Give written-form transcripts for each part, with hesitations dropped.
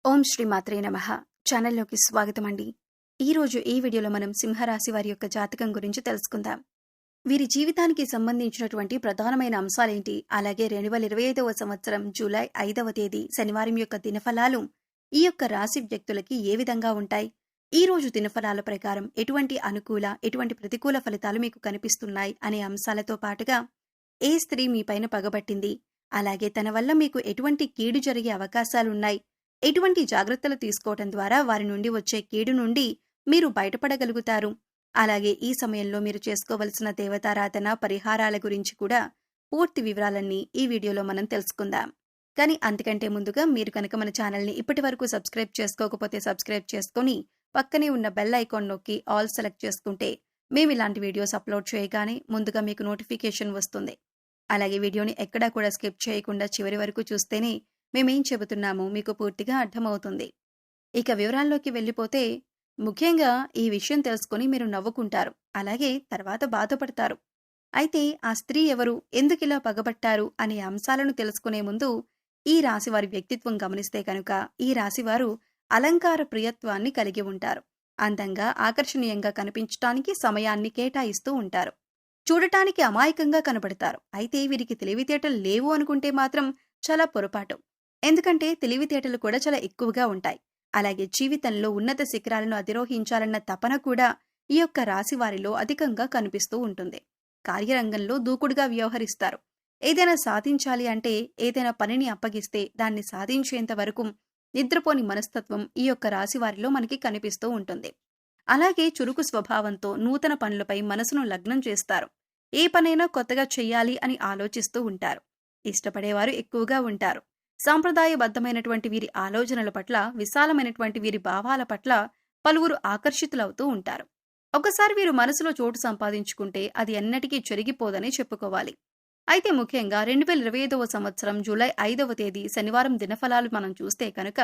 ఓం శ్రీ మాత్రే నమః. ఛానల్లోకి స్వాగతం అండి. ఈరోజు ఈ వీడియోలో మనం సింహరాశి వారి యొక్క జాతకం గురించి తెలుసుకుందాం. వీరి జీవితానికి సంబంధించినటువంటి ప్రధానమైన అంశాలేంటి, అలాగే 2025వ సంవత్సరం జూలై 5వ తేదీ శనివారం యొక్క దినఫలాలు ఈ యొక్క రాశి వ్యక్తులకి ఏ విధంగా ఉంటాయి, ఈ రోజు దినఫలాల ప్రకారం ఎటువంటి అనుకూల ఎటువంటి ప్రతికూల ఫలితాలు మీకు కనిపిస్తున్నాయి అనే అంశాలతో పాటుగా ఏ స్త్రీ మీ పైన పగబట్టింది, అలాగే తన వల్ల మీకు ఎటువంటి కీడు జరిగే అవకాశాలున్నాయి, ఎటువంటి జాగ్రత్తలు తీసుకోవటం ద్వారా వారి నుండి వచ్చే కీడు నుండి మీరు బయటపడగలుగుతారు, అలాగే ఈ సమయంలో మీరు చేసుకోవలసిన దేవతారాధన పరిహారాల గురించి కూడా పూర్తి వివరాలన్నీ ఈ వీడియోలో మనం తెలుసుకుందాం. కానీ అంతకంటే ముందుగా మీరు కనుక మన ఛానల్ని ఇప్పటి వరకు సబ్స్క్రైబ్ చేసుకోకపోతే సబ్స్క్రైబ్ చేసుకొని పక్కనే ఉన్న బెల్ ఐకాన్ నొక్కి ఆల్ సెలెక్ట్ చేసుకుంటే మేము ఇలాంటి వీడియోస్ అప్లోడ్ చేయగానే ముందుగా మీకు నోటిఫికేషన్ వస్తుంది. అలాగే వీడియోని ఎక్కడా కూడా స్కిప్ చేయకుండా చివరి వరకు చూస్తేనే మేమేం చెబుతున్నామో మీకు పూర్తిగా అర్థమవుతుంది. ఇక వివరాల్లోకి వెళ్ళిపోతే, ముఖ్యంగా ఈ విషయం తెలుసుకొని మీరు నవ్వుకుంటారు, అలాగే తర్వాత బాధపడతారు. అయితే ఆ స్త్రీ ఎవరు, ఎందుకిలా పగబట్టారు అనే అంశాలను తెలుసుకునే ముందు ఈ రాశివారి వ్యక్తిత్వం గమనిస్తే కనుక ఈ రాశివారు అలంకార ప్రియత్వాన్ని కలిగి ఉంటారు. అందంగా ఆకర్షణీయంగా కనిపించటానికి సమయాన్ని కేటాయిస్తూ ఉంటారు. చూడటానికి అమాయకంగా కనబడతారు. అయితే వీరికి తెలివితేటలు లేవు అనుకుంటే మాత్రం చాలా పొరపాటు. ఎందుకంటే తెలివితేటలు కూడా చాలా ఎక్కువగా ఉంటాయి. అలాగే జీవితంలో ఉన్నత శిఖరాలను అధిరోహించాలన్న తపన కూడా ఈ యొక్క రాశి వారిలో అధికంగా కనిపిస్తూ ఉంటుంది. కార్యరంగంలో దూకుడుగా వ్యవహరిస్తారు. ఏదైనా సాధించాలి అంటే, ఏదైనా పనిని అప్పగిస్తే దాన్ని సాధించేంత వరకు నిద్రపోని మనస్తత్వం ఈ యొక్క రాశి వారిలో మనకి కనిపిస్తూ ఉంటుంది. అలాగే చురుకు స్వభావంతో నూతన పనులపై మనసును లగ్నం చేస్తారు. ఏ పనైనా కొత్తగా చెయ్యాలి అని ఆలోచిస్తూ ఉంటారు. ఇష్టపడేవారు ఎక్కువగా ఉంటారు. సాంప్రదాయబద్ధమైనటువంటి వీరి ఆలోచనల పట్ల, విశాలమైనటువంటి వీరి భావాల పట్ల పలువురు ఆకర్షితులవుతూ ఉంటారు. ఒకసారి వీరు మనసులో చోటు సంపాదించుకుంటే అది ఎన్నటికీ చెరిగిపోదని చెప్పుకోవాలి. అయితే ముఖ్యంగా 2025వ సంవత్సరం జూలై 5వ తేదీ శనివారం దినఫలాలు మనం చూస్తే కనుక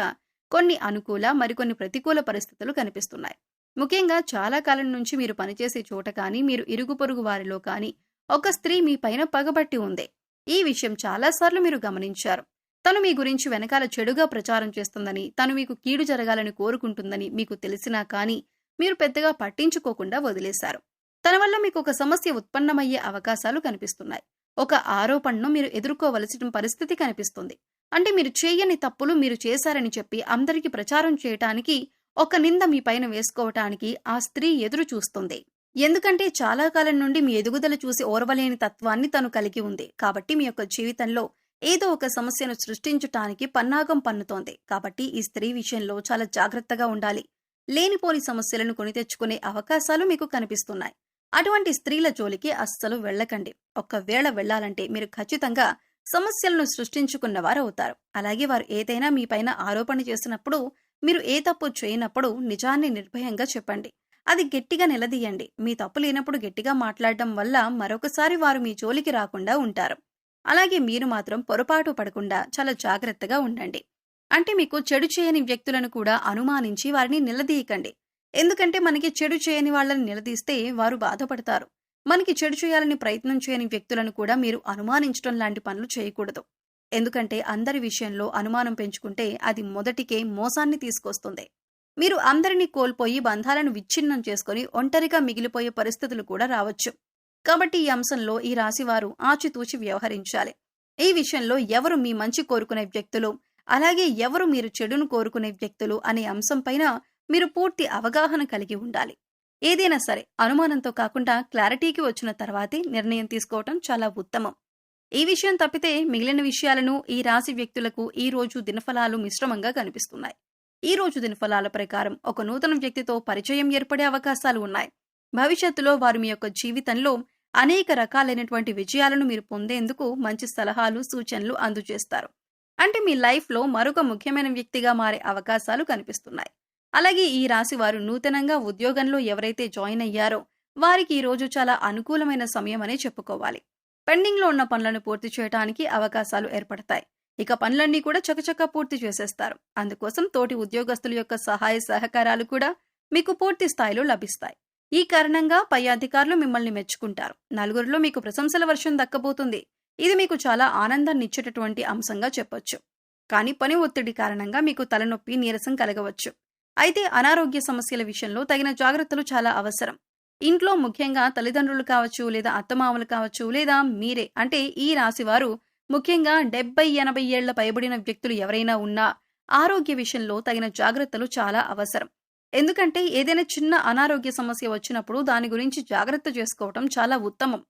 కొన్ని అనుకూల మరికొన్ని ప్రతికూల పరిస్థితులు కనిపిస్తున్నాయి. ముఖ్యంగా చాలా కాలం నుంచి మీరు పనిచేసే చోట కానీ, మీరు ఇరుగు పొరుగు వారిలో కానీ ఒక స్త్రీ మీ పైన పగబట్టి ఉంది. ఈ విషయం చాలాసార్లు మీరు గమనించారు. తను మీ గురించి వెనకాల చెడుగా ప్రచారం చేస్తుందని, తను మీకు కీడు జరగాలని కోరుకుంటుందని మీకు తెలిసినా కానీ మీరు పెద్దగా పట్టించుకోకుండా వదిలేశారు. తన వల్ల మీకు ఒక సమస్య ఉత్పన్నమయ్యే అవకాశాలు కనిపిస్తున్నాయి. ఒక ఆరోపణను మీరు ఎదుర్కోవలసిన పరిస్థితి కనిపిస్తుంది. అంటే మీరు చేయని తప్పులు మీరు చేశారని చెప్పి అందరికీ ప్రచారం చేయటానికి, ఒక నింద మీ పైన వేసుకోవటానికి ఆ స్త్రీ ఎదురు చూస్తుంది. ఎందుకంటే చాలా కాలం నుండి మీ ఎదుగుదల చూసి ఓర్వలేని తత్వాన్ని తను కలిగి ఉంది. కాబట్టి మీ యొక్క జీవితంలో ఏదో ఒక సమస్యను సృష్టించటానికి పన్నాగం పన్నుతోంది. కాబట్టి ఈ స్త్రీ విషయంలో చాలా జాగ్రత్తగా ఉండాలి. లేనిపోని సమస్యలను కొని తెచ్చుకునే అవకాశాలు మీకు కనిపిస్తున్నాయి. అటువంటి స్త్రీల జోలికి అస్సలు వెళ్ళకండి. ఒక్కవేళ వెళ్లాలంటే మీరు ఖచ్చితంగా సమస్యలను సృష్టించుకున్నవారవుతారు. అలాగే వారు ఏదైనా మీ పైన ఆరోపణ చేసినప్పుడు, మీరు ఏ తప్పు చేయనప్పుడు నిజాన్ని నిర్భయంగా చెప్పండి. అది గట్టిగా నిలదీయండి. మీ తప్పు లేనప్పుడు గట్టిగా మాట్లాడడం వల్ల మరొకసారి వారు మీ జోలికి రాకుండా ఉంటారు. అలాగే మీరు మాత్రం పొరపాటు పడకుండా చాలా జాగ్రత్తగా ఉండండి. అంటే మీకు చెడు చేయని వ్యక్తులను కూడా అనుమానించి వారిని నిలదీయకండి. ఎందుకంటే మనకి చెడు చేయని వాళ్ళని నిలదీస్తే వారు బాధపడతారు. మనకి చెడు చేయాలని ప్రయత్నం చేయని వ్యక్తులను కూడా మీరు అనుమానించడం లాంటి పనులు చేయకూడదు. ఎందుకంటే అందరి విషయంలో అనుమానం పెంచుకుంటే అది మొదటికే మోసాన్ని తీసుకొస్తుంది. మీరు అందరినీ కోల్పోయి బంధాలను విచ్ఛిన్నం చేసుకుని ఒంటరిగా మిగిలిపోయే పరిస్థితులు కూడా రావచ్చు. కాబట్టి ఈ అంశంలో ఈ రాశివారు ఆచితూచి వ్యవహరించాలి. ఈ విషయంలో ఎవరు మీ మంచి కోరుకునే వ్యక్తులు, అలాగే ఎవరు మీరు చెడును కోరుకునే వ్యక్తులు అనే అంశంపైన మీరు పూర్తి అవగాహన కలిగి ఉండాలి. ఏదైనా సరే అనుమానంతో కాకుండా క్లారిటీకి వచ్చిన తర్వాతే నిర్ణయం తీసుకోవటం చాలా ఉత్తమం. ఈ విషయం తప్పితే మిగిలిన విషయాలను ఈ రాశి వ్యక్తులకు ఈ రోజు దినఫలాలు మిశ్రమంగా కనిపిస్తున్నాయి. ఈ రోజు దినఫలాల ప్రకారం ఒక నూతన వ్యక్తితో పరిచయం ఏర్పడే అవకాశాలు ఉన్నాయి. భవిష్యత్తులో వారు మీ యొక్క జీవితంలో అనేక రకాలైనటువంటి విజయాలను మీరు పొందేందుకు మంచి సలహాలు, సూచనలు అందజేస్తారు. అంటే మీ లైఫ్లో మరొక ముఖ్యమైన వ్యక్తిగా మారే అవకాశాలు కనిపిస్తున్నాయి. అలాగే ఈ రాశి వారు నూతనంగా ఉద్యోగంలో ఎవరైతే జాయిన్ అయ్యారో వారికి ఈ రోజు చాలా అనుకూలమైన సమయం అనే చెప్పుకోవాలి. పెండింగ్లో ఉన్న పనులను పూర్తి చేయడానికి అవకాశాలు ఏర్పడతాయి. ఇక పనులన్నీ కూడా చకచకా పూర్తి చేసేస్తారు. అందుకోసం తోటి ఉద్యోగస్తుల యొక్క సహాయ సహకారాలు కూడా మీకు పూర్తి స్థాయిలో లభిస్తాయి. ఈ కారణంగా పై అధికారులు మిమ్మల్ని మెచ్చుకుంటారు. నలుగురిలో మీకు ప్రశంసల వర్షం దక్కబోతుంది. ఇది మీకు చాలా ఆనందాన్ని ఇచ్చేటటువంటి అంశంగా చెప్పొచ్చు. కానీ పని ఒత్తిడి కారణంగా మీకు తలనొప్పి, నీరసం కలగవచ్చు. అయితే అనారోగ్య సమస్యల విషయంలో తగిన జాగ్రత్తలు చాలా అవసరం. ఇంట్లో ముఖ్యంగా తల్లిదండ్రులు కావచ్చు, లేదా అత్తమామలు కావచ్చు, లేదా మీరే అంటే ఈ రాశివారు ముఖ్యంగా 70-80 ఏళ్ల పైబడిన వ్యక్తులు ఎవరైనా ఉన్నా ఆరోగ్య విషయంలో తగిన జాగ్రత్తలు చాలా అవసరం. ఎందుకంటే ఏదైనా చిన్న అనారోగ్య సమస్య వచ్చినప్పుడు దాని గురించి జాగ్రత్త చేసుకోవటం చాలా ఉత్తమం.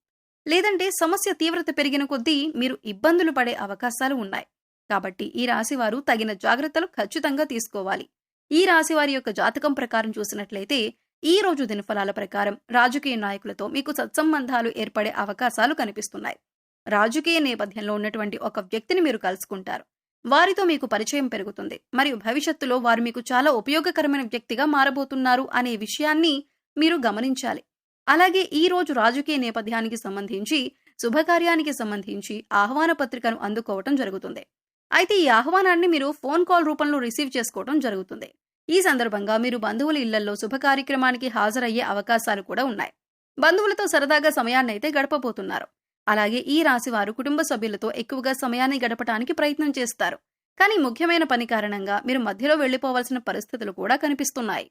లేదంటే సమస్య తీవ్రత పెరిగిన కొద్దీ మీరు ఇబ్బందులు పడే అవకాశాలు ఉన్నాయి. కాబట్టి ఈ రాశివారు తగిన జాగ్రత్తలు ఖచ్చితంగా తీసుకోవాలి. ఈ రాశివారి యొక్క జాతకం ప్రకారం చూసినట్లయితే ఈ రోజు దినఫలాల ప్రకారం రాజకీయ నాయకులతో మీకు సత్సంబంధాలు ఏర్పడే అవకాశాలు కనిపిస్తున్నాయి. రాజకీయ నేపథ్యంలో ఉన్నటువంటి ఒక వ్యక్తిని మీరు కలుసుకుంటారు. వారితో మీకు పరిచయం పెరుగుతుంది. మరియు భవిష్యత్తులో వారు మీకు చాలా ఉపయోగకరమైన వ్యక్తిగా మారబోతున్నారు అనే విషయాన్ని మీరు గమనించాలి. అలాగే ఈ రోజు రాజకీయ నేపథ్యానికి సంబంధించి శుభకార్యానికి సంబంధించి ఆహ్వాన పత్రికను అందుకోవటం జరుగుతుంది. అయితే ఈ ఆహ్వానాన్ని మీరు ఫోన్ కాల్ రూపంలో రిసీవ్ చేసుకోవటం జరుగుతుంది. ఈ సందర్భంగా మీరు బంధువుల ఇళ్లలో శుభ కార్యక్రమానికి హాజరయ్యే అవకాశాలు కూడా ఉన్నాయి. బంధువులతో సరదాగా సమయాన్నైతే గడపబోతున్నారు. అలాగే ఈ రాశి వారు కుటుంబ సభ్యులతో ఎక్కువగా సమయాన్ని గడపటానికి ప్రయత్నం చేస్తారు. కానీ ముఖ్యమైన పని కారణంగా మీరు మధ్యలో వెళ్లిపోవాల్సిన పరిస్థితులు కూడా కనిపిస్తున్నాయి.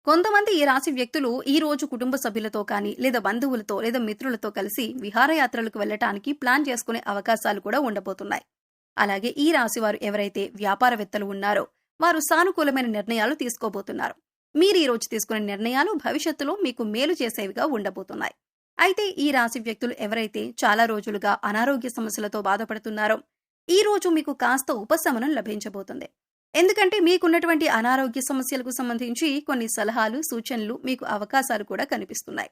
కొంతమంది ఈ రాశి వ్యక్తులు ఈ రోజు కుటుంబ సభ్యులతో కానీ, లేదా బంధువులతో, లేదా మిత్రులతో కలిసి విహారయాత్రలకు వెళ్లటానికి ప్లాన్ చేసుకునే అవకాశాలు కూడా ఉండబోతున్నాయి. అలాగే ఈ రాశి వారు ఎవరైతే వ్యాపారవేత్తలు ఉన్నారో వారు సానుకూలమైన నిర్ణయాలు తీసుకోబోతున్నారు. మీరు ఈ రోజు తీసుకునే నిర్ణయాలు భవిష్యత్తులో మీకు మేలు చేసేవిగా ఉండబోతున్నాయి. అయితే ఈ రాశి వ్యక్తులు ఎవరైతే చాలా రోజులుగా అనారోగ్య సమస్యలతో బాధపడుతున్నారో ఈ రోజు మీకు కాస్త ఉపశమనం లభించబోతుంది. ఎందుకంటే మీకున్నటువంటి అనారోగ్య సమస్యలకు సంబంధించి కొన్ని సలహాలు, సూచనలు, మీకు అవకాశాలు కూడా కనిపిస్తున్నాయి.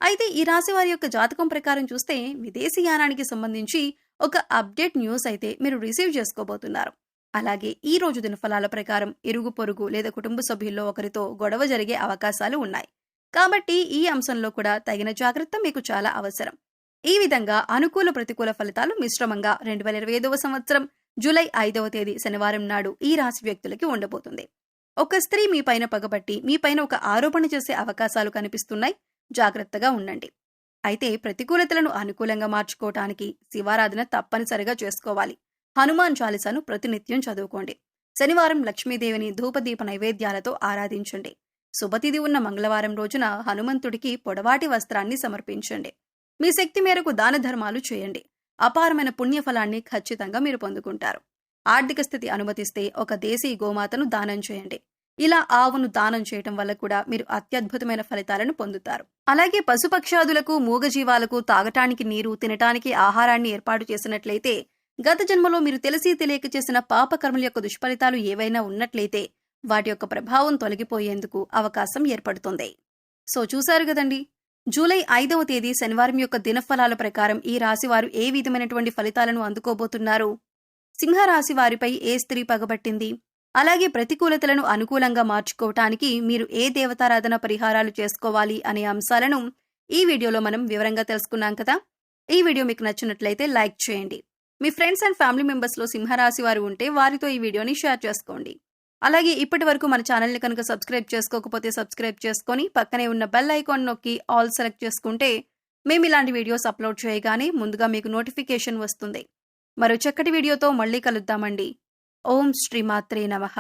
అయితే ఈ రాశి వారి యొక్క జాతకం ప్రకారం చూస్తే విదేశీయానానికి సంబంధించి ఒక అప్డేట్ న్యూస్ అయితే మీరు రిసీవ్ చేసుకోబోతున్నారు. అలాగే ఈ రోజు దినఫలాల ప్రకారం ఇరుగు పొరుగు లేదా కుటుంబ సభ్యుల్లో ఒకరితో గొడవ జరిగే అవకాశాలు ఉన్నాయి. కాబట్టి ఈ అంశంలో కూడా తగిన జాగ్రత్త మీకు చాలా అవసరం. ఈ విధంగా అనుకూల ప్రతికూల ఫలితాలు మిశ్రమంగా 2025వ సంవత్సరం జూలై 5వ తేదీ శనివారం నాడు ఈ రాశి వ్యక్తులకి ఉండబోతుంది. ఒక స్త్రీ మీ పైన పగబట్టి మీ పైన ఒక ఆరోపణ చేసే అవకాశాలు కనిపిస్తున్నాయి. జాగ్రత్తగా ఉండండి. అయితే ప్రతికూలతలను అనుకూలంగా మార్చుకోవటానికి శివారాధన తప్పనిసరిగా చేసుకోవాలి. హనుమాన్ చాలీసాను ప్రతినిత్యం చదువుకోండి. శనివారం లక్ష్మీదేవిని ధూపదీప నైవేద్యాలతో ఆరాధించండి. శుభతిథి ఉన్న మంగళవారం రోజున హనుమంతుడికి పొడవాటి వస్త్రాన్ని సమర్పించండి. మీ శక్తి మేరకు దాన ధర్మాలు చేయండి. అపారమైన పుణ్యఫలాన్ని ఖచ్చితంగా మీరు పొందుకుంటారు. ఆర్థిక స్థితి అనుమతిస్తే ఒక దేశీ గోమాతను దానం చేయండి. ఇలా ఆవును దానం చేయటం వల్ల కూడా మీరు అత్యద్భుతమైన ఫలితాలను పొందుతారు. అలాగే పశుపక్షాదులకు, మూగజీవాలకు తాగటానికి నీరు, తినటానికి ఆహారాన్ని ఏర్పాటు చేసినట్లయితే గత జన్మలో మీరు తెలిసి తెలియక చేసిన పాపకర్మల యొక్క దుష్ఫలితాలు ఏవైనా ఉన్నట్లయితే వాటి యొక్క ప్రభావం తొలగిపోయేందుకు అవకాశం ఏర్పడుతుంది. సో చూశారు కదండి, జూలై 5వ తేదీ శనివారం యొక్క దినఫలాల ప్రకారం ఈ రాశి వారు ఏ విధమైనటువంటి ఫలితాలను అందుకోబోతున్నారు, సింహరాశి వారిపై ఏ స్త్రీ పగబట్టింది, అలాగే ప్రతికూలతలను అనుకూలంగా మార్చుకోవటానికి మీరు ఏ దేవతారాధన పరిహారాలు చేసుకోవాలి అనే అంశాలను ఈ వీడియోలో మనం వివరంగా తెలుసుకున్నాం కదా. ఈ వీడియో మీకు నచ్చినట్లయితే లైక్ చేయండి. మీ ఫ్రెండ్స్ అండ్ ఫ్యామిలీ మెంబర్స్లో సింహరాశి వారు ఉంటే వారితో ఈ వీడియోని షేర్ చేసుకోండి. అలాగే ఇప్పటి వరకు మన ఛానల్ని కనుక సబ్స్క్రైబ్ చేసుకోకపోతే సబ్స్క్రైబ్ చేసుకొని పక్కనే ఉన్న బెల్ ఐకాన్ నొక్కి ఆల్ సెలెక్ట్ చేసుకుంటే మేము ఇలాంటి వీడియోస్ అప్లోడ్ చేయగానే ముందుగా మీకు నోటిఫికేషన్ వస్తుంది. మరో చక్కటి వీడియోతో మళ్ళీ కలుద్దామండి. ఓం శ్రీమాత్రే నమః.